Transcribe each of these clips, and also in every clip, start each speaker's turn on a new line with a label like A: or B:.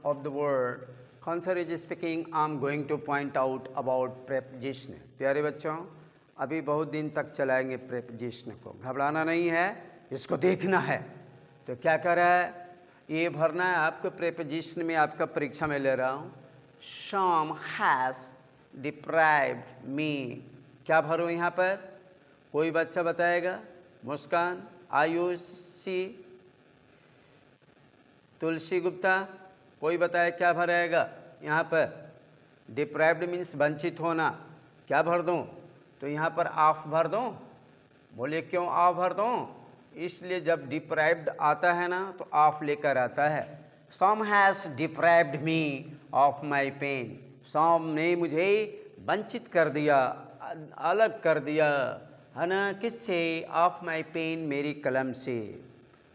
A: of the word Khansar is speaking. I'm going to point out about preposition. प्यारे बच्चों, अभी बहुत दिन तक चलाएंगे preposition को, घबराना नहीं है, इसको देखना है। तो क्या कर रहा है, ये भरना है आपको preposition में, आपका परीक्षा में ले रहा हूँ। Sham has deprived me. क्या भरूँ यहाँ पर? कोई बच्चा बताएगा? मुस्कान, आयुषी, तुलसी गुप्ता, कोई बताए क्या भरेगा यहाँ पर? डिप्राइव्ड मीन्स वंचित होना, क्या भर दूँ? तो यहाँ पर ऑफ भर दूँ। बोलिए क्यों ऑफ भर दूँ? इसलिए जब डिप्राइव्ड आता है ना तो ऑफ लेकर आता है। Some has deprived me of my pain. Some ने मुझे वंचित कर दिया, अलग कर दिया, है ना, किससे? ऑफ माई पेन, मेरी कलम से।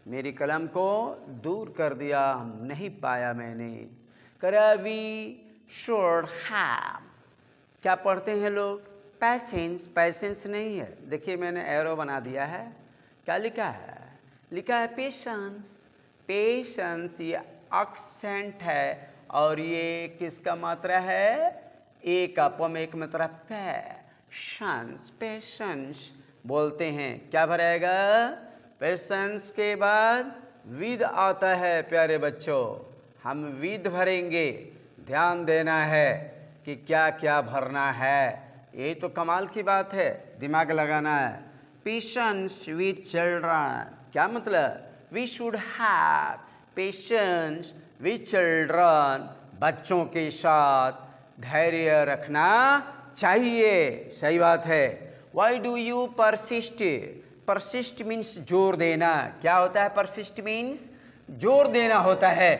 A: मेरी कलम को दूर कर दिया, नहीं पाया मैंने। करा वी शुड हैव। क्या पढ़ते हैं लोग? पैसेंस। पैसेंस नहीं है, देखिए मैंने एरो बना दिया है। क्या लिखा है? लिखा है पेशेंस। पेशेंस ये एक्सेंट है और ये किसका मात्रा है? ए का, पम एक मात्रा पैशंस। पेशेंस बोलते हैं। क्या भरेगा? पेशेंस के बाद विद आता है। प्यारे बच्चों, हम विद भरेंगे। ध्यान देना है कि क्या क्या भरना है। ये तो कमाल की बात है, दिमाग लगाना है। पेशेंस विद चिल्ड्रन, क्या मतलब? We should have patience with children. बच्चों के साथ धैर्य रखना चाहिए। सही बात है। Why do you persist? Persist means जोर देना। क्या होता है परसिस्ट मीन्स? जोर देना होता है।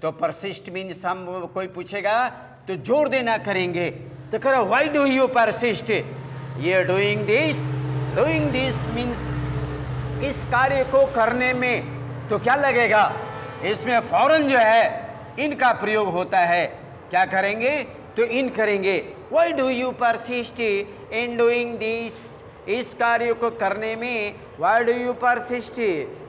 A: तो परसिस्ट मीन्स हम कोई पूछेगा तो जोर देना करेंगे। तो करो व्हाई डू यू परसिस्ट? ये डूइंग दिस मीन्स इस कार्य को करने में तो क्या लगेगा? इसमें फौरन जो है इनका प्रयोग होता है। क्या करेंगे? तो इन करेंगे। Why do you persist in doing this? इस कार्य को करने में व्हाई डू यू परसिस्ट,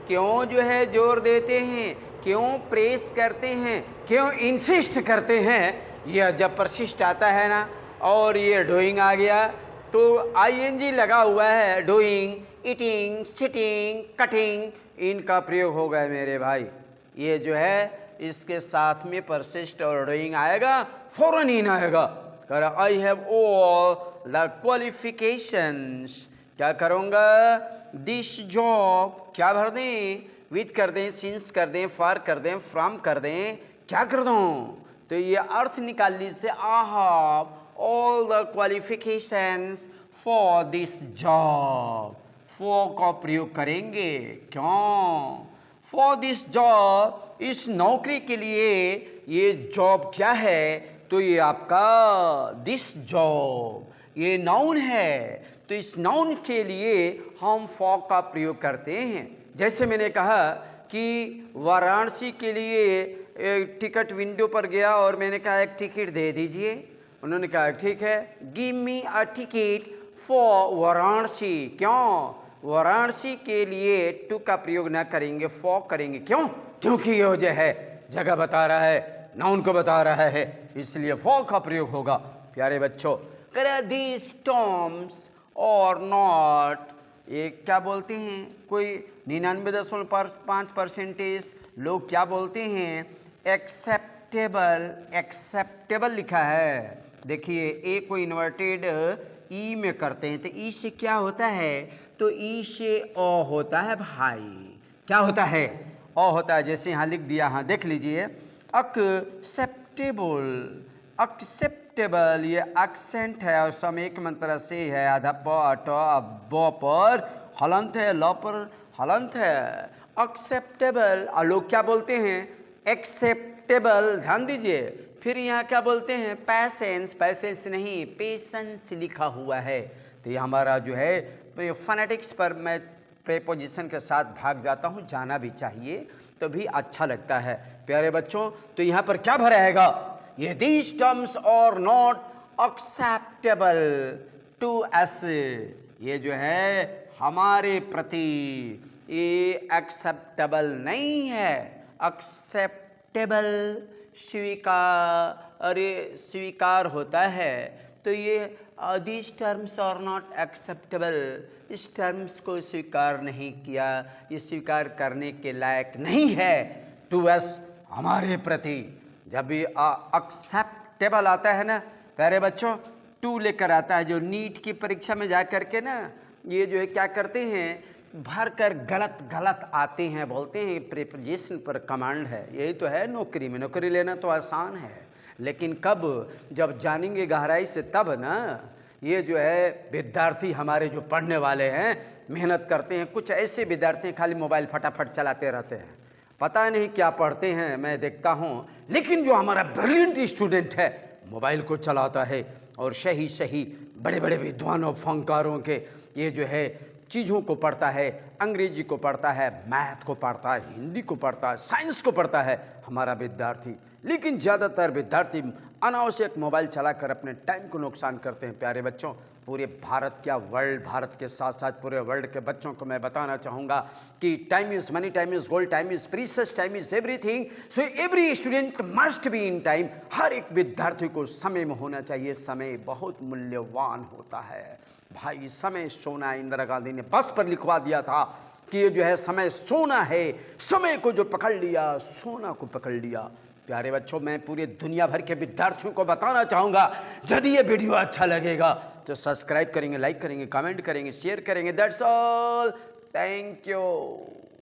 A: क्यों जो है जोर देते हैं, क्यों प्रेस करते हैं, क्यों इंसिस्ट करते हैं? यह जब परसिस्ट आता है ना और ये डूइंग आ गया तो आईएनजी लगा हुआ है। डूइंग, ईटिंग, सिटिंग, कटिंग, इनका प्रयोग होगा मेरे भाई। ये जो है इसके साथ में परसिस्ट और डूइंग आएगा, फौरन इन आएगा। कर I have all the qualifications. क्या करूँगा? This job. क्या भर दें? विद कर दें, सिंस कर दें, फॉर कर दें, फ्रॉम कर दें, क्या कर दूँ? तो ये अर्थ निकाल लीजिए। I have all the qualifications for this job. For का प्रयोग करेंगे। क्यों? फॉर दिस जॉब, इस नौकरी के लिए। ये जॉब क्या है? तो ये आपका दिस जॉब, ये नाउन है। तो इस नाउन के लिए हम फॉर का प्रयोग करते हैं। जैसे मैंने कहा कि वाराणसी के लिए एक टिकट विंडो पर गया और मैंने कहा एक टिकट दे दीजिए। उन्होंने कहा ठीक है, give me a ticket for Varanasi. क्यों? वाराणसी के लिए टू का प्रयोग ना करेंगे, फॉर करेंगे। क्यों? क्योंकि यह जो है जगह बता रहा है, नाउन को बता रहा है, इसलिए फॉर का प्रयोग होगा। प्यारे बच्चों, कर दीज टर्म्स और नॉट, ये क्या बोलते हैं? कोई 99.5% लोग क्या बोलते हैं? एक्सेप्टेबल। एक्सेप्टेबल लिखा है, देखिए ए को इन्वर्टेड ई में करते हैं तो ई से क्या होता है? तो ई से ओ होता है भाई। क्या होता है? ओ होता है। जैसे यहाँ लिख दिया, हाँ देख लीजिए। एक्सेप्टेबल, एक्सेप्टेबल ये एक्सेंट है और सम एक मंत्र से है। आधा प अट ब पर हलंत है, ल पर हलंत है। एक्सेप्टेबल। और लोग क्या बोलते हैं? एक्सेप्टेबल। ध्यान दीजिए। फिर यहाँ क्या बोलते हैं? पैसेंस। पैसेंस नहीं, पेशेंस लिखा हुआ है। तो ये हमारा जो है फोनेटिक्स पर मैं प्रेपोजिशन के साथ भाग जाता हूँ, जाना भी चाहिए, तो भी अच्छा लगता है। प्यारे बच्चों, तो यहाँ पर क्या भराएगा? ये दीज टर्म्स और नॉट एक्सेप्टेबल टू अस, ये जो है हमारे प्रति ये एक्सेप्टेबल नहीं है। एक्सेप्टेबल स्वीकार होता है तो ये these terms are not acceptable, इस टर्म्स को स्वीकार नहीं किया, ये स्वीकार करने के लायक नहीं है टू अस, हमारे प्रति। जब भी एक्सेप्टेबल आता है ना प्यारे बच्चों, टू लेकर आता है, जो नीट की परीक्षा में जा कर के ना ये जो है क्या करते हैं, भर कर गलत गलत आते हैं, बोलते हैं प्रीपोजिशन पर कमांड है। यही तो है नौकरी में, नौकरी लेना तो आसान है, लेकिन कब जब जानेंगे गहराई से तब ना। ये जो है विद्यार्थी हमारे जो पढ़ने वाले हैं, मेहनत करते हैं, कुछ ऐसे विद्यार्थी खाली मोबाइल फटाफट चलाते रहते हैं, पता नहीं क्या पढ़ते हैं, मैं देखता हूँ। लेकिन जो हमारा ब्रिलियंट स्टूडेंट है मोबाइल को चलाता है और सही सही बड़े बड़े विद्वानों फंकारों के ये जो है चीज़ों को पढ़ता है, अंग्रेजी को पढ़ता है, मैथ को पढ़ता है, हिंदी को पढ़ता है, साइंस को पढ़ता है हमारा विद्यार्थी। लेकिन ज़्यादातर विद्यार्थी अनावश्यक मोबाइल चलाकर अपने टाइम को नुकसान करते हैं। प्यारे बच्चों, पूरे भारत क्या वर्ल्ड, भारत के साथ साथ पूरे वर्ल्ड के बच्चों को मैं बताना चाहूँगा कि time is money, time is gold, time is precious, time is everything. So every student must be in time. हर एक विद्यार्थी को समय में होना चाहिए। समय बहुत मूल्यवान होता है भाई, समय सोना। इंदिरा गांधी ने बस पर लिखवा दिया था कि ये जो है समय सोना है, समय को जो पकड़ लिया सोना को पकड़ लिया। प्यारे बच्चों, मैं पूरे दुनिया भर के विद्यार्थियों को बताना चाहूँगा, यदि ये वीडियो अच्छा लगेगा तो सब्सक्राइब करेंगे, लाइक करेंगे, कमेंट करेंगे, शेयर करेंगे। That's all, thank you.